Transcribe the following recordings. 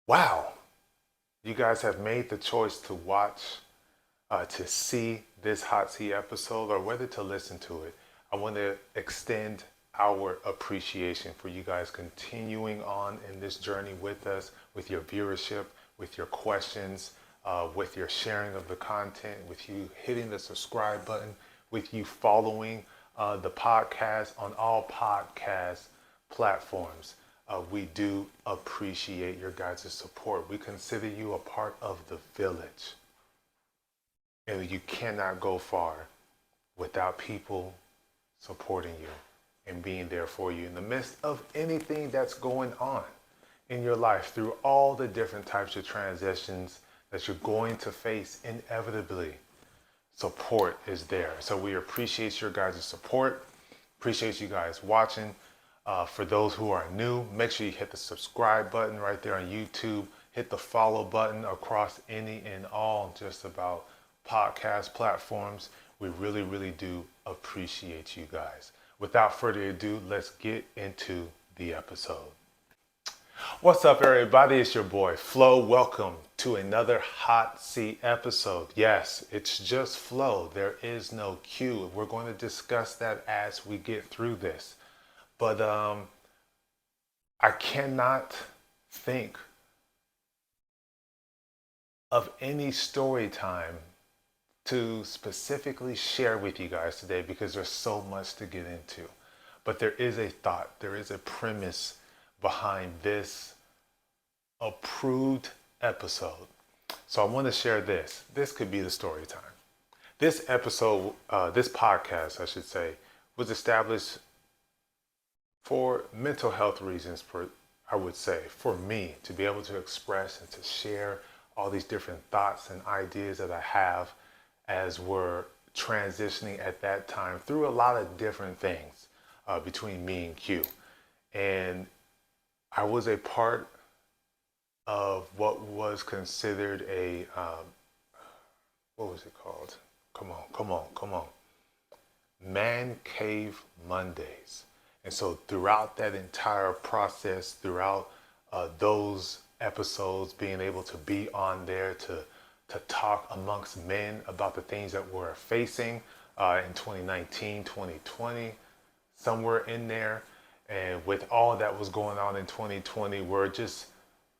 Wow, you guys have made the choice to watch, to see this hot seat episode, or whether to listen to it. I want to extend our appreciation for you guys continuing on in this journey with us, with your viewership, with your questions, with your sharing of the content, with you hitting the subscribe button, with you following the podcast on all podcast platforms. We do appreciate your guys' support. We consider you a part of the village. And you cannot go far without people supporting you and being there for you in the midst of anything that's going on in your life through all the different types of transitions that you're going to face inevitably. Support is there. So we appreciate your guys' support. Appreciate you guys watching. For those who are new, make sure you hit the subscribe button right there on YouTube. Hit the follow button across any and all just about podcast platforms. We really, really do appreciate you guys. Without further ado, let's get into the episode. What's up, everybody? It's your boy Flo. Welcome to another hot seat episode. Yes, it's just Flo. There is no Q. We're going to discuss that as we get through this. But I cannot think of any story time to specifically share with you guys today because there's so much to get into. But there is a thought, there is a premise behind this approved episode. So I want to share this. This could be the story time. This episode, this podcast, I should say, was established for mental health reasons, I would say, for me to be able to express and to share all these different thoughts and ideas that I have as we're transitioning at that time through a lot of different things between me and Q. And I was a part of what was considered a, what was it called? Come on. Man Cave Mondays. And so throughout that entire process, throughout those episodes, being able to be on there to talk amongst men about the things that we're facing in 2019, 2020, somewhere in there. And with all that was going on in 2020, we're just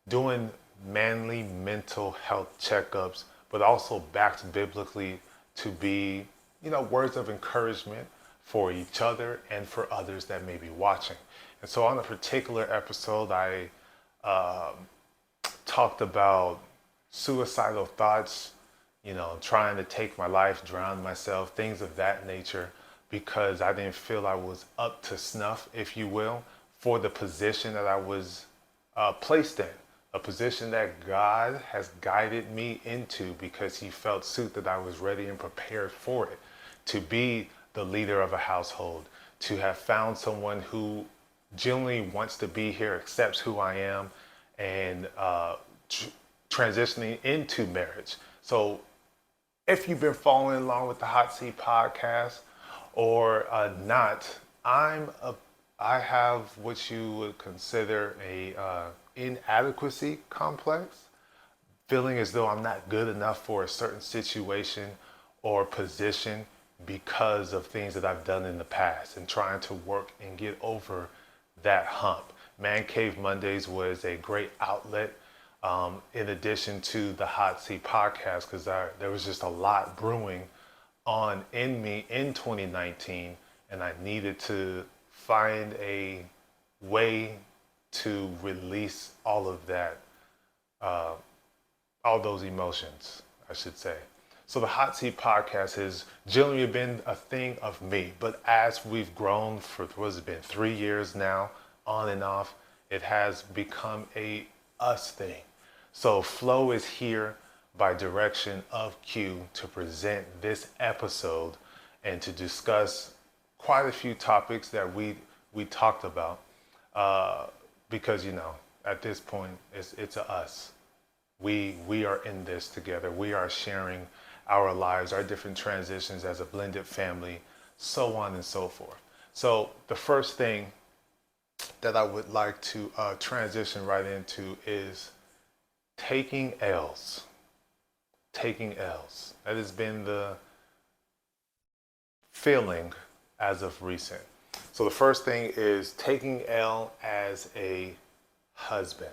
doing manly mental health checkups, but also backed biblically to be, words of encouragement for each other and for others that may be watching. And so on a particular episode, I talked about suicidal thoughts, trying to take my life, drown myself, things of that nature, because I didn't feel I was up to snuff, if you will, for the position that I was placed in, a position that God has guided me into because he felt suit that I was ready and prepared for it, to be the leader of a household, to have found someone who genuinely wants to be here, accepts who I am, and transitioning into marriage. So if you've been following along with the Hot Seat Podcast or not, I have what you would consider a inadequacy complex, feeling as though I'm not good enough for a certain situation or position because of things that I've done in the past, and trying to work and get over that hump. Man Cave Mondays was a great outlet in addition to the Hot Seat Podcast, because there was just a lot brewing on in me in 2019, and I needed to find a way to release all of that, all those emotions, I should say. So the Hot Seat Podcast has generally been a thing of me, but as we've grown for what's it been 3 years now, on and off, it has become a us thing. So Flo is here by direction of Q to present this episode and to discuss quite a few topics that we talked about because at this point it's a us. We are in this together. We are sharing our lives, our different transitions as a blended family, so on and so forth. So the first thing that I would like to transition right into is taking L's. Taking L's. That has been the feeling as of recent. So the first thing is taking L as a husband.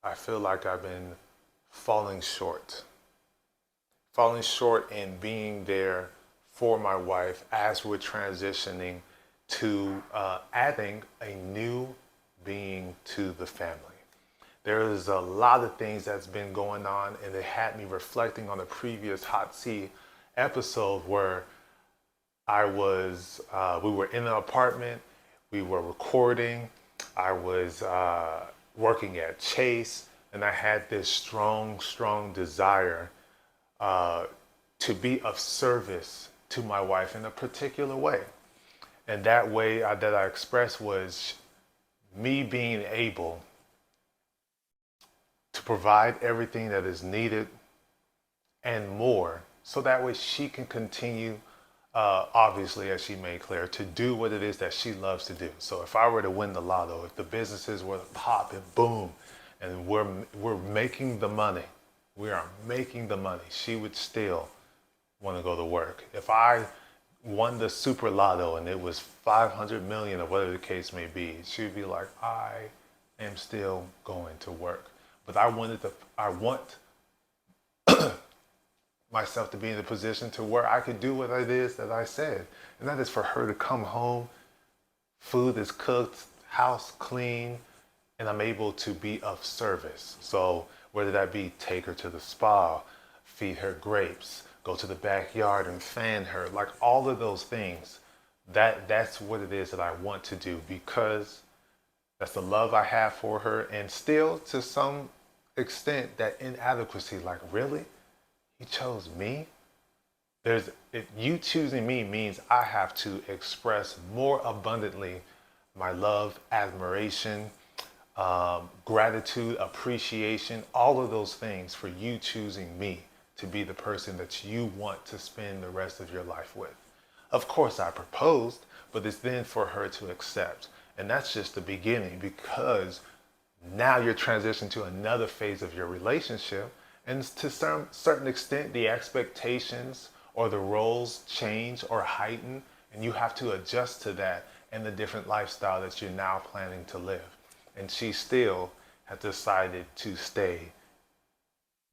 I feel like I've been falling short. Falling short in being there for my wife as we're transitioning to adding a new being to the family. There is a lot of things that's been going on, and it had me reflecting on the previous Hot Seat episode where we were in an apartment, we were recording, I was working at Chase, and I had this strong, strong desire to be of service to my wife in a particular way. And that way that I expressed was me being able to provide everything that is needed and more, so that way she can continue, obviously, as she made clear, to do what it is that she loves to do. So if I were to win the lotto, if the businesses were to pop and boom, and we're making the money, we are making the money, she would still want to go to work. If I won the super lotto and it was 500 million or whatever the case may be, she would be like, I am still going to work. But I want myself to be in a position to where I could do what it is that I said. And that is for her to come home, food is cooked, house clean, and I'm able to be of service. So whether that be take her to the spa, feed her grapes, go to the backyard and fan her, like all of those things, that's what it is that I want to do, because that's the love I have for her. And still, to some extent, that inadequacy, like, really? You chose me? You choosing me means I have to express more abundantly my love, admiration, gratitude, appreciation, all of those things for you choosing me to be the person that you want to spend the rest of your life with. Of course, I proposed, but it's then for her to accept. And that's just the beginning, because now you're transitioning to another phase of your relationship. And to some certain extent, the expectations or the roles change or heighten, and you have to adjust to that and the different lifestyle that you're now planning to live. And she still has decided to stay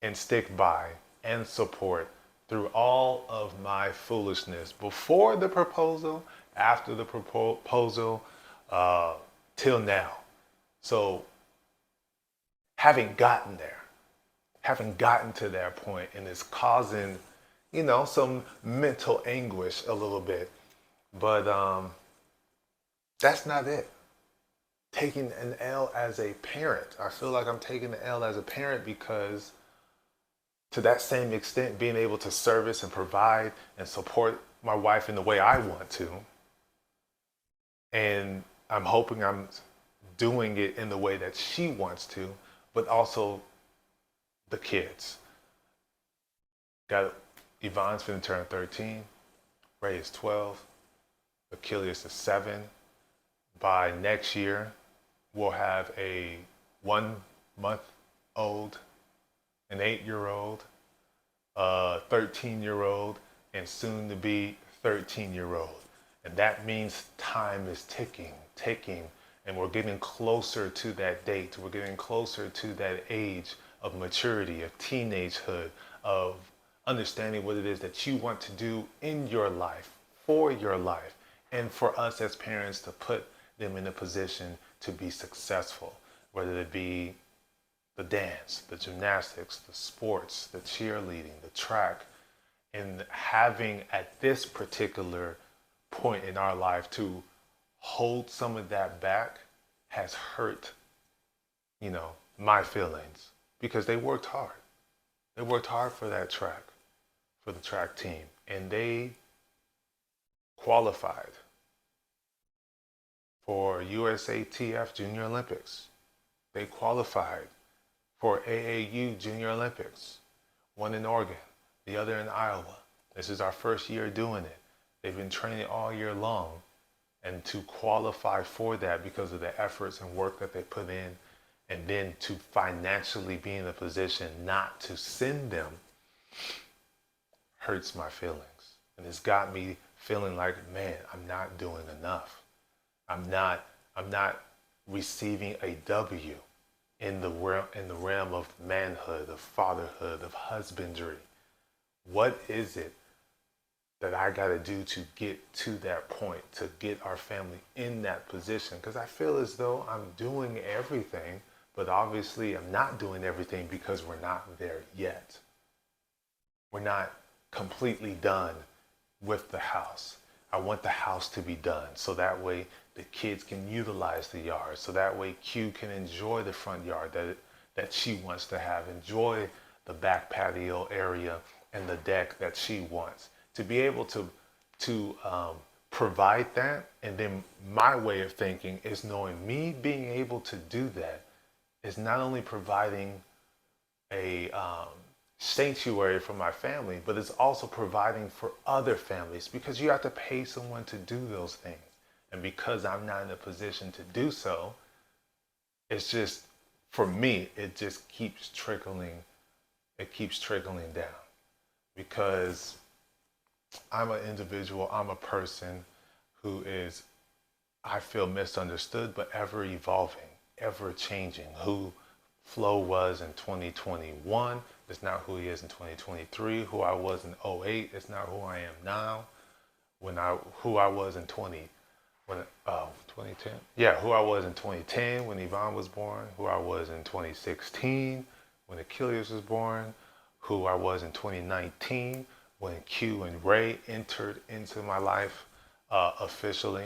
and stick by and support through all of my foolishness before the proposal, after the proposal, till now. So having gotten to that point, and it's causing, some mental anguish a little bit, but that's not it. Taking an L as a parent, I feel like I'm taking an L as a parent, because to that same extent, being able to service and provide and support my wife in the way I want to, and I'm hoping I'm doing it in the way that she wants to, but also the kids. Yvonne's finna turn 13, Ray is 12, Achilles is 7. By next year, we'll have a 1-month-old, an 8-year-old, a 13-year-old, and soon to be 13-year-old. And that means time is ticking, and we're getting closer to that date. We're getting closer to that age of maturity, of teenagehood, of understanding what it is that you want to do in your life, for your life, and for us as parents to put them in a position to be successful, whether it be the dance, the gymnastics, the sports, the cheerleading, the track. And having at this particular point in our life to hold some of that back has hurt, my feelings, because they worked hard. They worked hard for that track, for the track team, and they qualified for USATF Junior Olympics. They qualified for AAU Junior Olympics, one in Oregon, the other in Iowa. This is our first year doing it. They've been training all year long, and to qualify for that because of the efforts and work that they put in and then to financially be in a position not to send them hurts my feelings. And it's got me feeling like, man, I'm not doing enough. I'm not receiving a W in the realm of manhood, of fatherhood, of husbandry. What is it that I got to do to get to that point, to get our family in that position? Because I feel as though I'm doing everything, but obviously I'm not doing everything because we're not there yet. We're not completely done with the house. I want the house to be done so that way the kids can utilize the yard, so that way Q can enjoy the front yard that she wants to have, enjoy the back patio area and the deck that she wants. To be able to provide that, and then my way of thinking is knowing me being able to do that is not only providing a sanctuary for my family, but it's also providing for other families, because you have to pay someone to do those things. And because I'm not in a position to do so, it's just, for me, it just keeps trickling. It keeps trickling down because I'm an individual, I'm a person who is, I feel, misunderstood, but ever evolving, ever changing. Who Flo was in 2021 is not who he is in 2023. Who I was in '08 is not who I am now. Who I was in 2010. Yeah, who I was in 2010 when Yvonne was born. Who I was in 2016 when Achilles was born. Who I was in 2019 when Q and Ray entered into my life officially.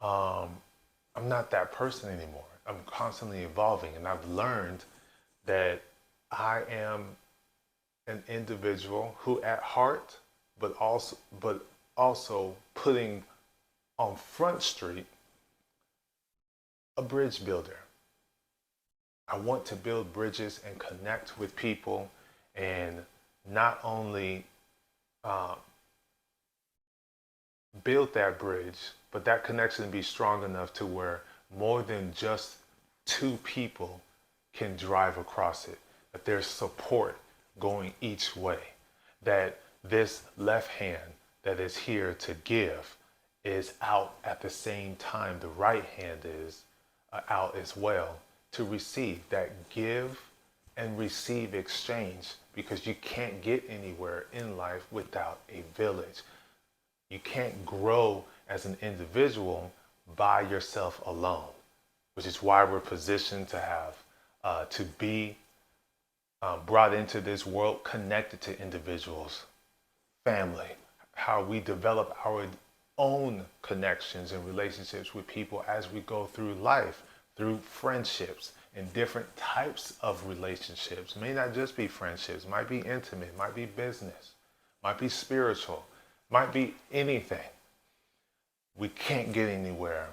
I'm not that person anymore. I'm constantly evolving, and I've learned that I am an individual who, at heart, but also putting on Front Street a bridge builder. I want to build bridges and connect with people, and not only uh, build that bridge, but that connection be strong enough to where more than just two people can drive across it, that there's support going each way, that this left hand that is here to give is out at the same time the right hand is out as well to receive. That give and receive exchange, because you can't get anywhere in life without a village. You can't grow as an individual by yourself alone, which is why we're positioned to have to be brought into this world connected to individuals, family, how we develop our own connections and relationships with people as we go through life, through friendships and different types of relationships. May not just be friendships, might be intimate, might be business, might be spiritual, might be anything. We can't get anywhere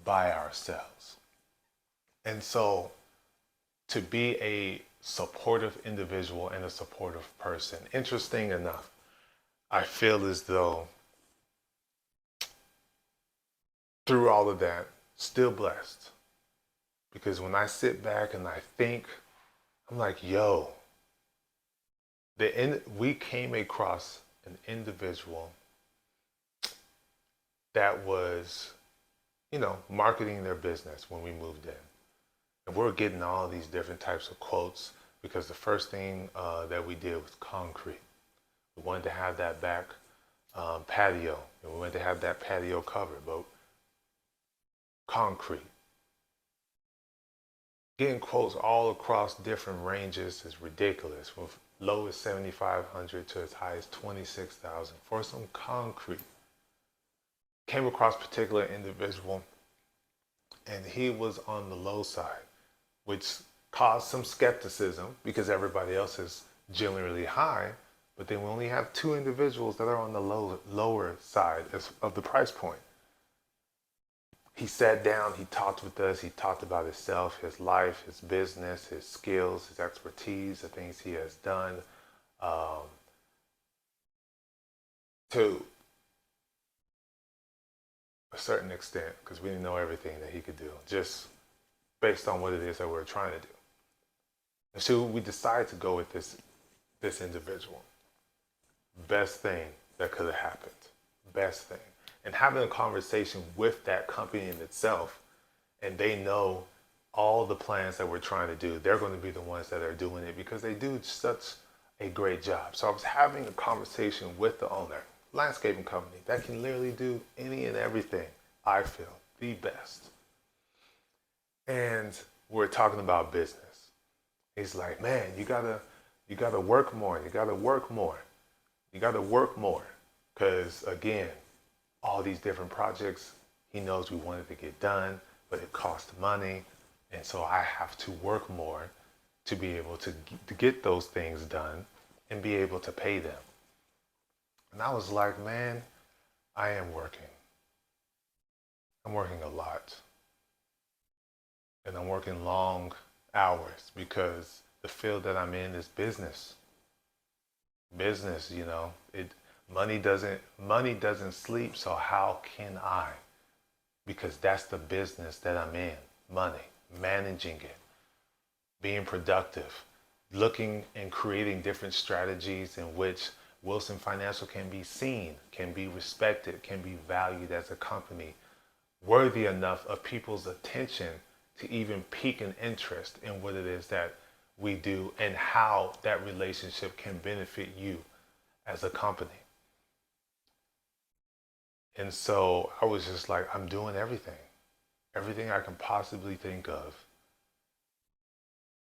by ourselves. And so to be a supportive individual and a supportive person, interesting enough, I feel as though through all of that, still blessed. Because when I sit back and I think, I'm like, yo, we came across an individual that was, marketing their business when we moved in. And we're getting all these different types of quotes because the first thing that we did was concrete. We wanted to have that back patio, and we wanted to have that patio covered, but concrete. Getting quotes all across different ranges is ridiculous. From low as 7,500 to as high as 26,000 for some concrete. Came across a particular individual, and he was on the low side, which caused some skepticism because everybody else is generally high. But then we only have two individuals that are on the lower side of the price point. He sat down, he talked with us, he talked about himself, his life, his business, his skills, his expertise, the things he has done to a certain extent, because we didn't know everything that he could do. Just based on what it is that we're trying to do. And so we decided to go with this individual. Best thing that could have happened. Best thing. And having a conversation with that company in itself, and they know all the plans that we're trying to do, they're going to be the ones that are doing it because they do such a great job. So I was having a conversation with the owner, landscaping company that can literally do any and everything, I feel, the best. And we're talking about business. He's like, man, you gotta work more. You gotta work more. You gotta work more. Because again, all these different projects he knows we wanted to get done, but it costs money. And so I have to work more to be able to get those things done and be able to pay them. And I was like, man, I am working. I'm working a lot. And I'm working long hours because the field that I'm in is business. Business, money doesn't sleep, so how can I? Because that's the business that I'm in. Money, managing it, being productive, looking and creating different strategies in which Wilson Financial can be seen, can be respected, can be valued as a company, worthy enough of people's attention to even pique an interest in what it is that we do and how that relationship can benefit you as a company. And so I was just like, I'm doing everything I can possibly think of.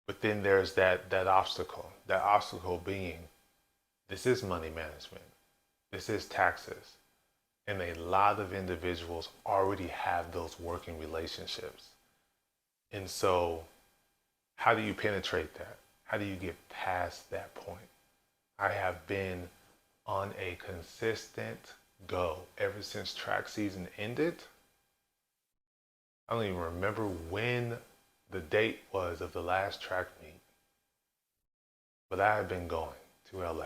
But then there's that obstacle being, this is money management, this is taxes. And a lot of individuals already have those working relationships. And so how do you penetrate that? How do you get past that point? I have been on a consistent go ever since track season ended. I don't even remember when the date was of the last track meet, but I have been going to LA,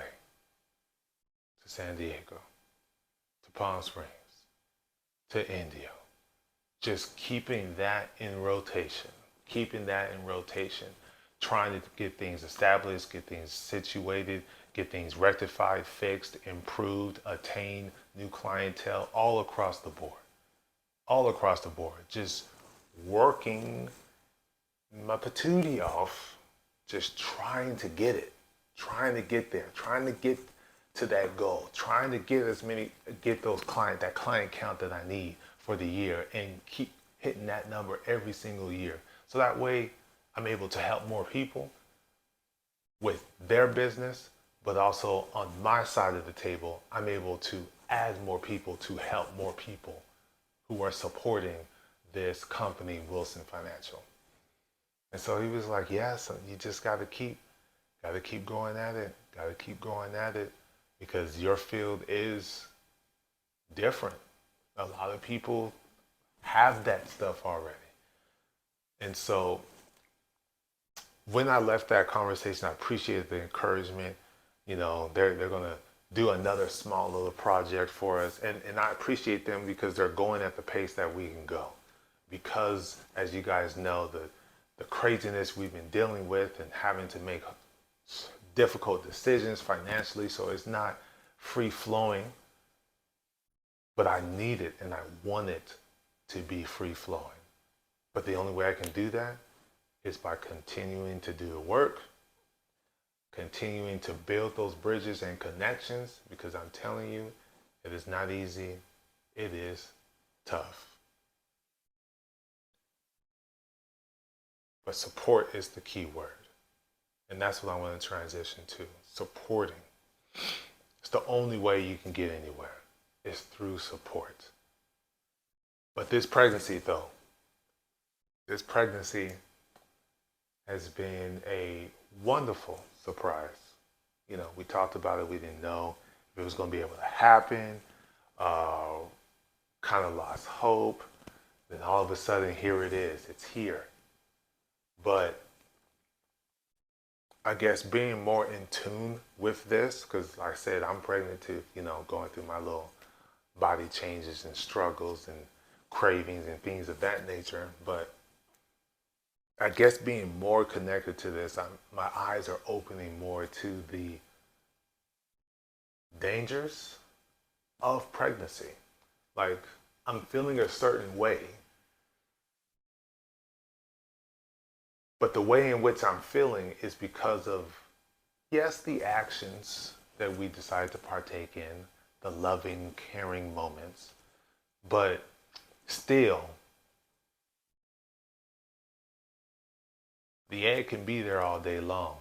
to San Diego, to Palm Springs, to Indio, just keeping that in rotation, trying to get things established, get things situated, get things rectified, fixed, improved, attain new clientele all across the board, just working my patootie off, just trying to get it, trying to get there, trying to get to that goal, trying to get that client count that I need for the year and keep hitting that number every single year. So that way I'm able to help more people with their business, but also on my side of the table, I'm able to add more people to help more people who are supporting this company, Wilson Financial. And so he was like, yeah, so you just gotta keep going at it, because your field is different. A lot of people have that stuff already. And so when I left that conversation, I appreciated the encouragement. They're gonna do another small little project for us. And I appreciate them because they're going at the pace that we can go. Because as you guys know, the craziness we've been dealing with and having to make difficult decisions financially, so it's not free flowing, but I need it and I want it to be free flowing. But the only way I can do that is by continuing to do the work, continuing to build those bridges and connections, because I'm telling you, it is not easy. It is tough. But support is the key word. And that's what I want to transition to, supporting. It's the only way you can get anywhere, is through support. But this pregnancy has been a wonderful surprise. We talked about it. We didn't know if it was going to be able to happen. Kind of lost hope. Then all of a sudden, here it is. It's here. But I guess being more in tune with this, because like I said, I'm pregnant too, going through my little body changes and struggles and cravings and things of that nature. But I guess being more connected to this, my eyes are opening more to the dangers of pregnancy. Like, I'm feeling a certain way, but the way in which I'm feeling is because of, yes, the actions that we decide to partake in, the loving, caring moments, but still, the egg can be there all day long,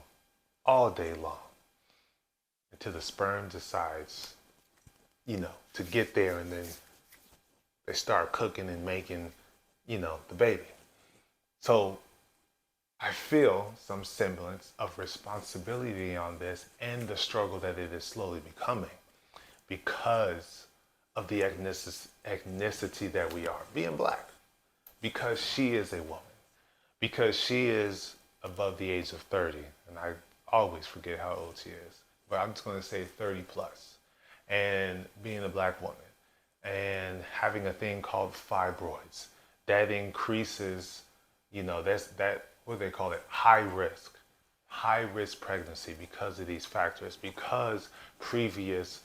until the sperm decides, to get there, and then they start cooking and making, the baby. So I feel some semblance of responsibility on this and the struggle that it is slowly becoming because of the ethnicity that we are, being black, because she is a woman, because she is above the age of 30, and I always forget how old she is, but I'm just going to say 30 plus, and being a black woman and having a thing called fibroids that increases, that what do they call it, high risk pregnancy because of these factors, because previous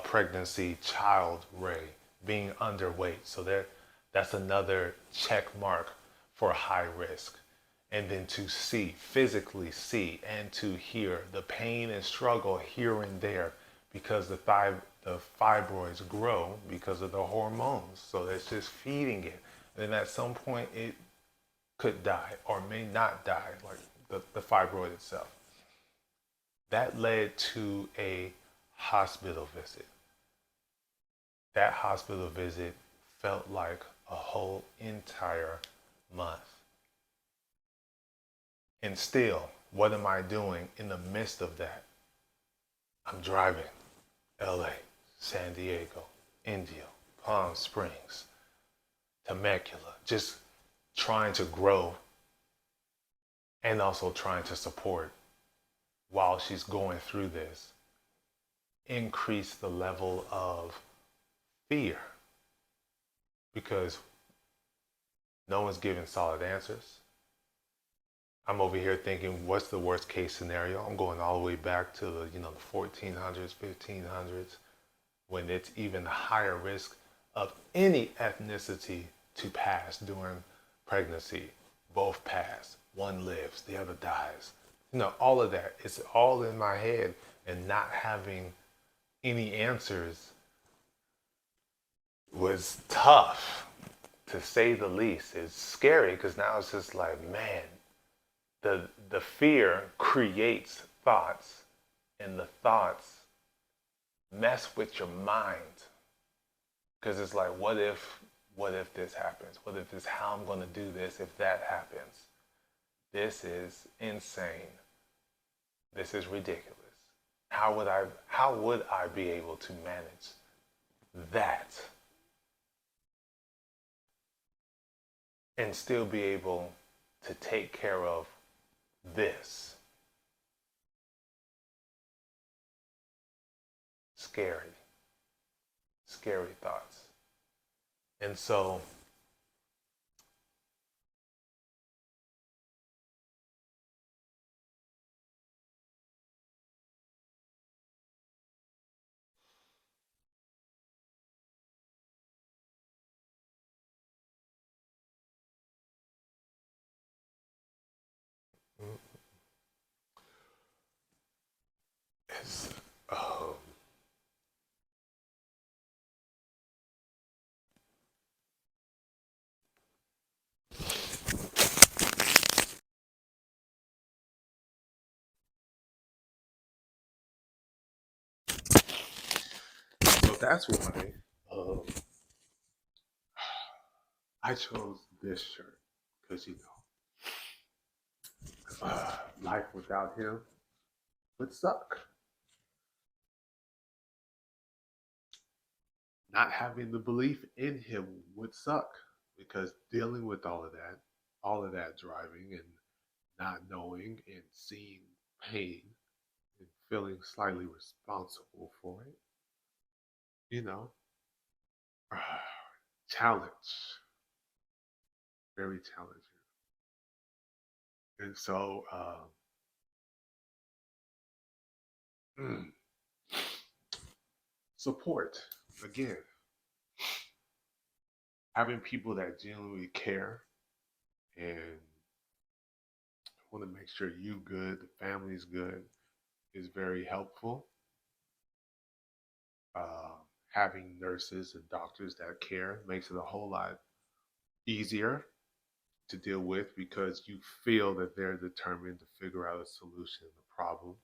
pregnancy, child ray, being underweight. So that's another check mark for high risk. And then to see, physically see, and to hear the pain and struggle here and there because the fibroids grow because of the hormones. So that's just feeding it. And then at some point it could die or may not die, like the fibroid itself. That led to a hospital visit. That hospital visit felt like a whole entire month. And still, what am I doing in the midst of that? I'm driving LA, San Diego, Indio, Palm Springs, Temecula, just trying to grow and also trying to support while she's going through this, increase the level of fear because no one's giving solid answers. I'm over here thinking, what's the worst case scenario? I'm going all the way back to the 1400s, 1500s, when it's even higher risk of any ethnicity to pass during pregnancy. Both pass. One lives, the other dies. All of that. It's all in my head, and not having any answers was tough, to say the least. It's scary because now it's just like, man, the fear creates thoughts, and the thoughts mess with your mind because it's like, what if this happens? What if this, how I'm going to do this if that happens? This is insane. This is ridiculous. How would I be able to manage that and still be able to take care of this? Scary, scary thoughts. And so it's, um, so that's why um, I chose this shirt, because life without him would suck. Not having the belief in him would suck, because dealing with all of that driving and not knowing and seeing pain and feeling slightly responsible for it, you know, challenge, very challenging. And so, support again, having people that genuinely care and want to make sure you good, the family's good, is very helpful. Uh, Having nurses and doctors that care makes it a whole lot easier to deal with because you feel that they're determined to figure out a solution to the problem,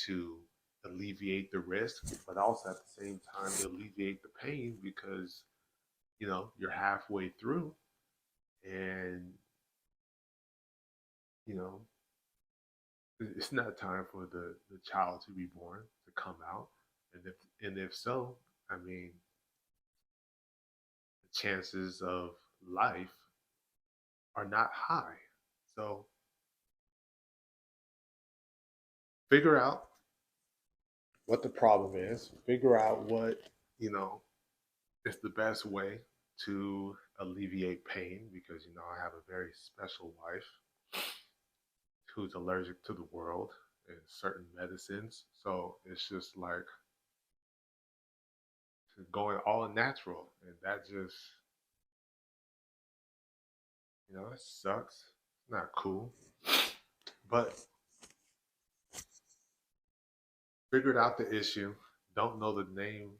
to alleviate the risk, but also at the same time to alleviate the pain because you're halfway through and you know it's not time for the child to be born to come out, and if so, I mean the chances of life are not high. So figure out what the problem is, figure out what you know is the best way to alleviate pain because I have a very special wife who's allergic to the world and certain medicines. So it's just like going all natural. And that just, it sucks. It's not cool. But figured out the issue. Don't know the name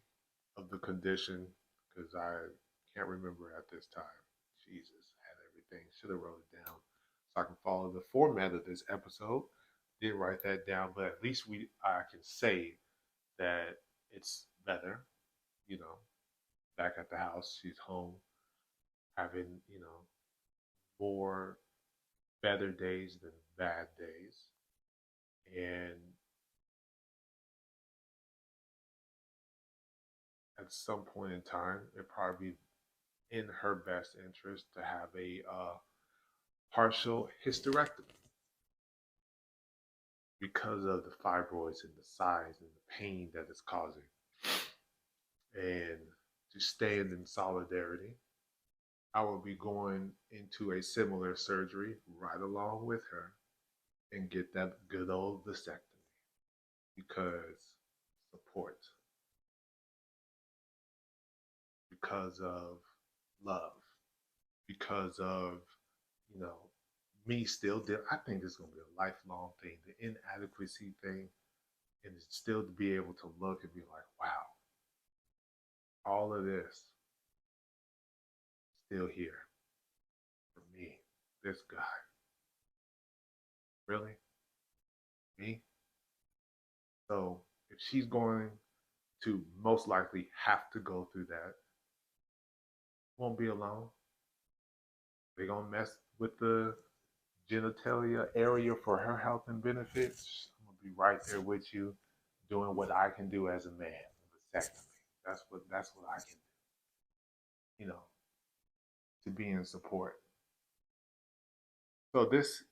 of the condition because I can't remember at this time. Jesus, had everything. Should have wrote it down so I can follow the format of this episode. Didn't write that down, but at least I can say that it's better, you know, back at the house. She's home, having, more better days than bad days. And at some point in time, it probably be in her best interest to have a partial hysterectomy because of the fibroids and the size and the pain that it's causing. And to stand in solidarity, I will be going into a similar surgery right along with her and get that good old vasectomy because support, because of love, because of, you know, me still deal. I think it's going to be a lifelong thing, the inadequacy thing, and still to be able to look and be like, wow, all of this still here for me, this guy. Really? Me? So if she's going to most likely have to go through that, won't be alone. They're going to mess with the genitalia area for her health and benefits. I'm going to be right there with you doing what I can do as a man. Vasectomy. That's what I can do, to be in support. So this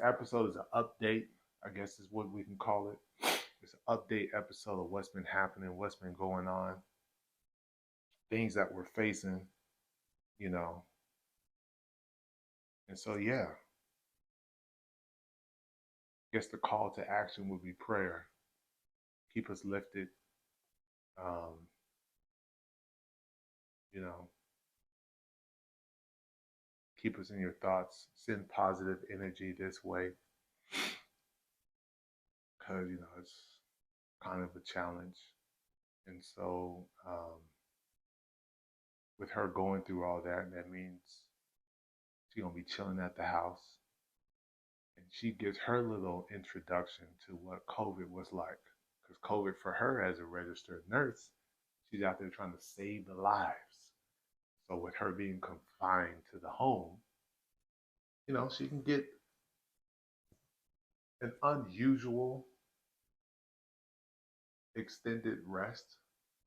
episode is an update, I guess is what we can call it. It's an update episode of what's been happening, what's been going on, things that we're facing, you know. And so yeah, I guess the call to action would be prayer. Keep us lifted. Um, you know, keep us in your thoughts. Send positive energy this way. Because, it's kind of a challenge. And so with her going through all that, that means she's going to be chilling at the house. And she gives her little introduction to what COVID was like. Because COVID for her as a registered nurse, she's out there trying to save the lives. So with her being confined to the home, she can get an unusual extended rest.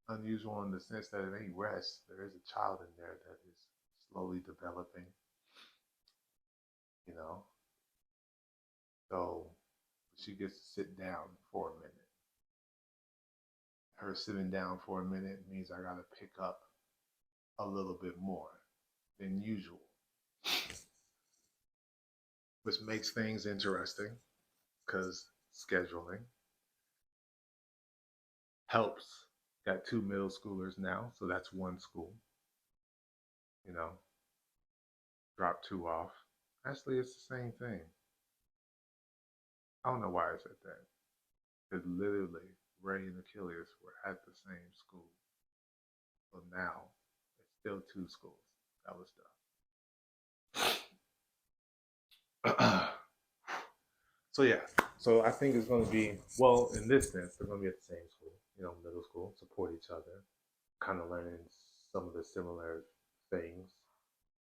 Unusual in the sense that it ain't rest. There is a child in there that is slowly developing, you know. So she gets to sit down for a minute. Her sitting down for a minute means I got to pick up a little bit more than usual. which makes things interesting because scheduling helps. Got 2 middle schoolers now, so that's one school. You know, drop 2 off. Actually, it's the same thing. I don't know why I said that. Because literally, Ray and Achilles were at the same school. So now, it's still 2 schools. That was tough. So yeah, so I think it's going to be, well, in this sense, they're going to be at the same school, middle school, support each other, kind of learning some of the similar things,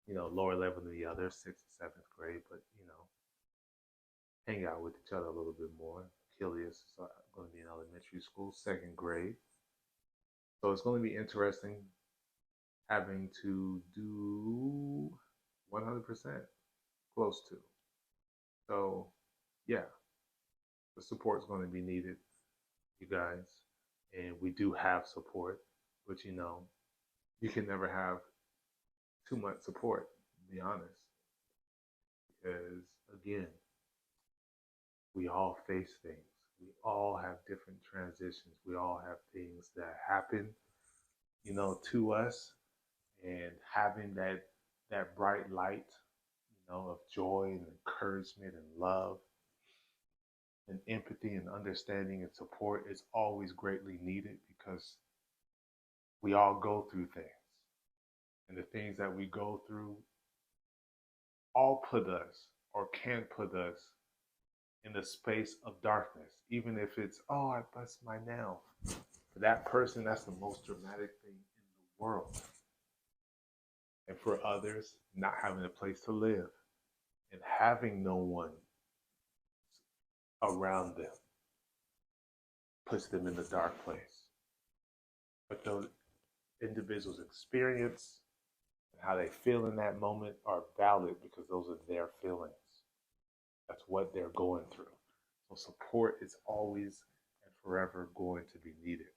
lower level than the other, 6th and 7th grade, but, hang out with each other a little bit more. Achilles is going to be in elementary school, 2nd grade. So it's going to be interesting having to do 100% close to. So, yeah, the support is going to be needed, you guys. And we do have support, but you can never have too much support, to be honest. Because, again, we all face things. We all have different transitions. We all have things that happen, to us. And having that bright light, of joy and encouragement and love and empathy and understanding and support is always greatly needed because we all go through things. And the things that we go through all put us or can put us in the space of darkness, even if it's, oh, I bust my nail. For that person, that's the most dramatic thing in the world. And for others, not having a place to live and having no one around them puts them in the dark place. But those individuals' experience and how they feel in that moment are valid because those are their feelings. That's what they're going through. So support is always and forever going to be needed.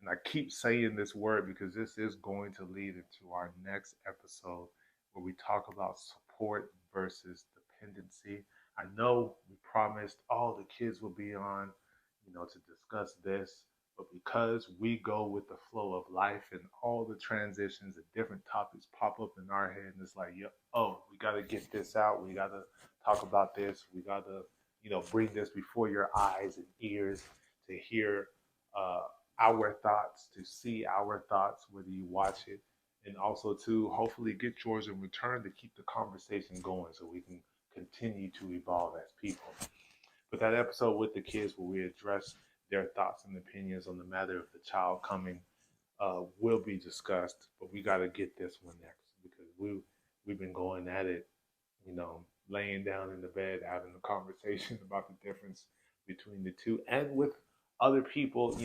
And I keep saying this word because this is going to lead into our next episode where we talk about support versus dependency. I know we promised all the kids will be on, to discuss this, but because we go with the flow of life and all the transitions and different topics pop up in our head, and it's like, we got to get this out. We got to talk about this. We got to, bring this before your eyes and ears to hear our thoughts, to see our thoughts, whether you watch it, and also to hopefully get yours in return to keep the conversation going so we can continue to evolve as people. But that episode with the kids where we address their thoughts and opinions on the matter of the child coming will be discussed, but we got to get this one next because we've been going at it, laying down in the bed, having a conversation about the difference between the two and with other people,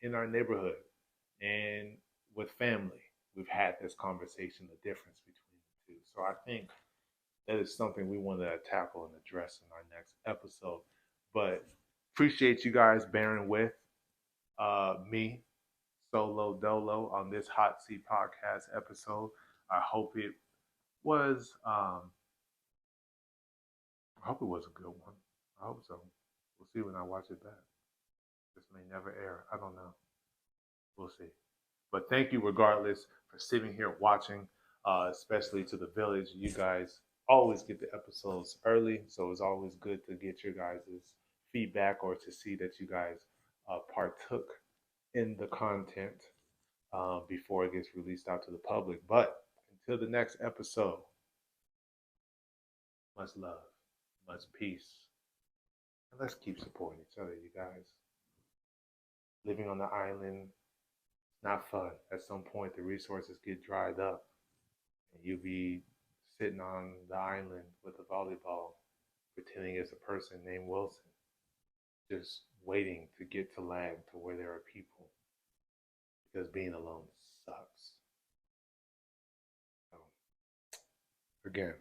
in our neighborhood and with family. We've had this conversation, the difference between the two. So I think that is something we want to tackle and address in our next episode. But appreciate you guys bearing with me, Solo Dolo, on this HOTC Podcast episode. I hope it was a good one. I hope so. We'll see when I watch it back. This may never air. I don't know. We'll see. But thank you regardless for sitting here watching, especially to the village. You guys always get the episodes early, so it's always good to get your guys' feedback or to see that you guys partook in the content before it gets released out to the public. But until the next episode, much love, much peace, and let's keep supporting each other, you guys. Living on the island, not fun. At some point, the resources get dried up, and you'll be sitting on the island with a volleyball, pretending it's a person named Wilson, just waiting to get to land to where there are people, because being alone sucks. So, again,